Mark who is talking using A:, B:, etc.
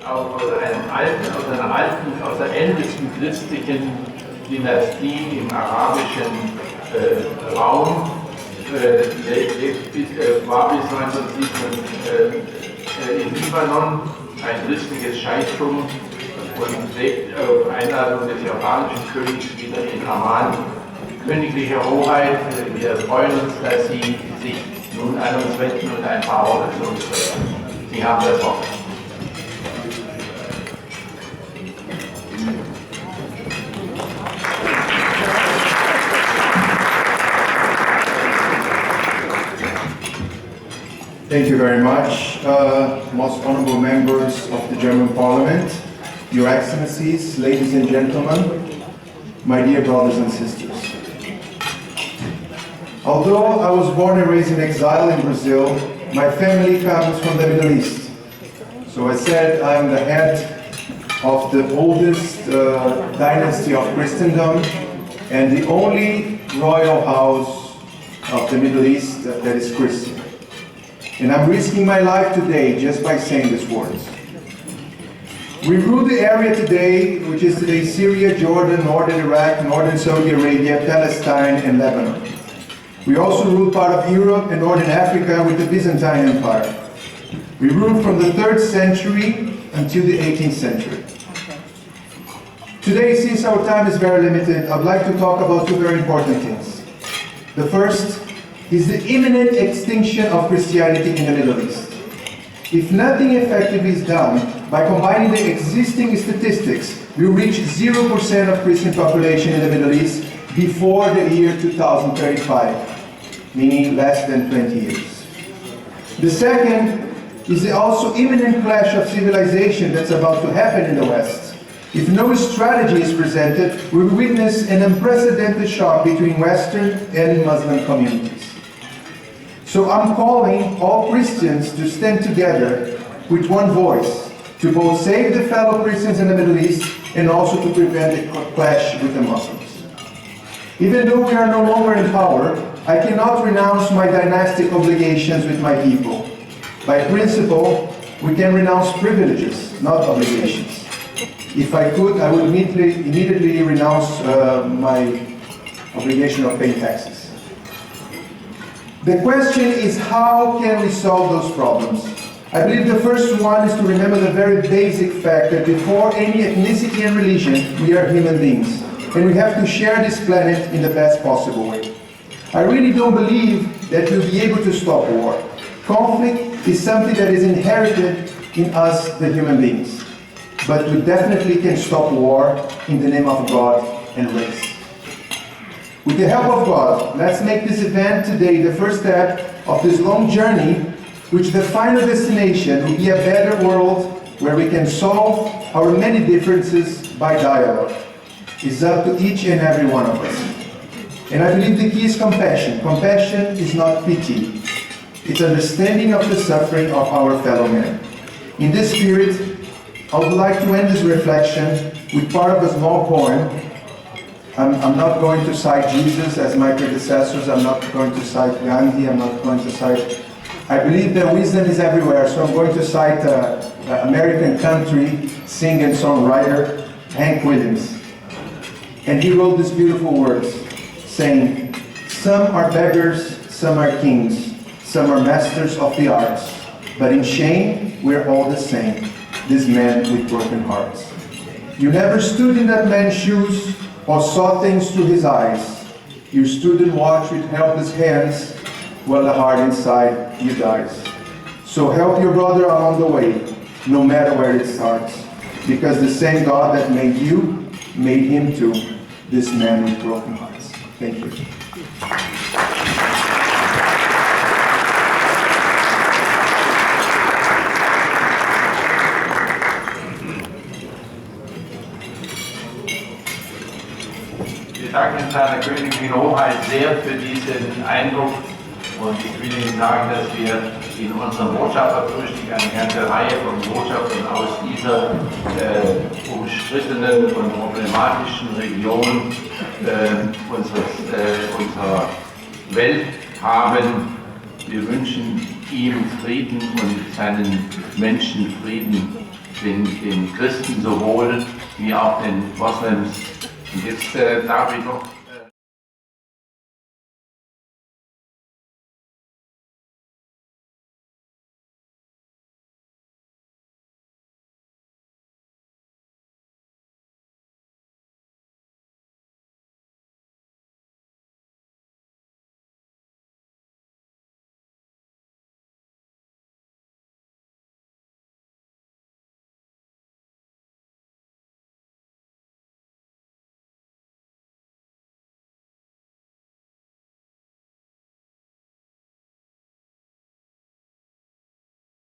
A: aus der ältesten christlichen Dynastie im arabischen Raum, war bis 1907 in Libanon ein christliches Scheittum und lebt auf Einladung des jordanischen Königs wieder in Amman. Königliche Hoheit, wir freuen uns, dass Sie sich nun an uns wenden und ein paar Worte zu uns sprechen. Sie haben das Wort.
B: Thank you very much, most honorable members of the German Parliament, Your Excellencies, ladies and gentlemen, my dear brothers and sisters. Although I was born and raised in exile in Brazil, my family comes from the Middle East. So I said I am the head of the oldest dynasty of Christendom and the only royal house of the Middle East that is Christian. And I'm risking my life today just by saying these words. We rule the area today, which is today Syria, Jordan, northern Iraq, northern Saudi Arabia, Palestine, and Lebanon. We also rule part of Europe and northern Africa with the Byzantine Empire. We ruled from the 3rd century until the 18th century. Today, since our time is very limited, I'd like to talk about two very important things. The first is the imminent extinction of Christianity in the Middle East. If nothing effective is done, by combining the existing statistics, we'll reach 0% of Christian population in the Middle East before the year 2035, meaning less than 20 years. The second is the also imminent clash of civilization that's about to happen in the West. If no strategy is presented, we will witness an unprecedented shock between Western and Muslim communities. So I'm calling all Christians to stand together with one voice to both save the fellow Christians in the Middle East and also to prevent a clash with the Muslims. Even though we are no longer in power, I cannot renounce my dynastic obligations with my people. By principle, we can renounce privileges, not obligations. If I could, I would immediately renounce my obligation of paying taxes. The question is, how can we solve those problems? I believe the first one is to remember the very basic fact that before any ethnicity and religion, we are human beings, and we have to share this planet in the best possible way. I really don't believe that we'll be able to stop war. Conflict is something that is inherited in us, the human beings. But we definitely can stop war in the name of God and race. With the help of God, let's make this event today the first step of this long journey, which the final destination will be a better world where we can solve our many differences by dialogue. It's up to each and every one of us. And I believe the key is compassion. Compassion is not pity. It's understanding of the suffering of our fellow men. In this spirit, I would like to end this reflection with part of a small poem. I'm not going to cite Jesus as my predecessors. I'm not going to cite Gandhi. I'm not going to cite... I believe that wisdom is everywhere, so I'm going to cite American country singer and songwriter Hank Williams. And he wrote these beautiful words, saying, "Some are beggars, some are kings, some are masters of the arts, but in shame we're all the same, this man with broken hearts. You never stood in that man's shoes or saw things through his eyes. You stood and watched with helpless hands while the heart inside you dies. So help your brother along the way, no matter where it starts, because the same God that made you, made him too, this man with broken hearts." Thank you.
A: Wir danken seiner Königlichen Hoheit sehr für diesen Eindruck und ich will Ihnen sagen, dass wir in unserem Botschafterfrühstück eine ganze Reihe von Botschaftern aus dieser umstrittenen und problematischen Region unserer Welt haben. Wir wünschen ihm Frieden und seinen Menschen Frieden den Christen sowohl wie auch den Moslems. Und jetzt darf ich noch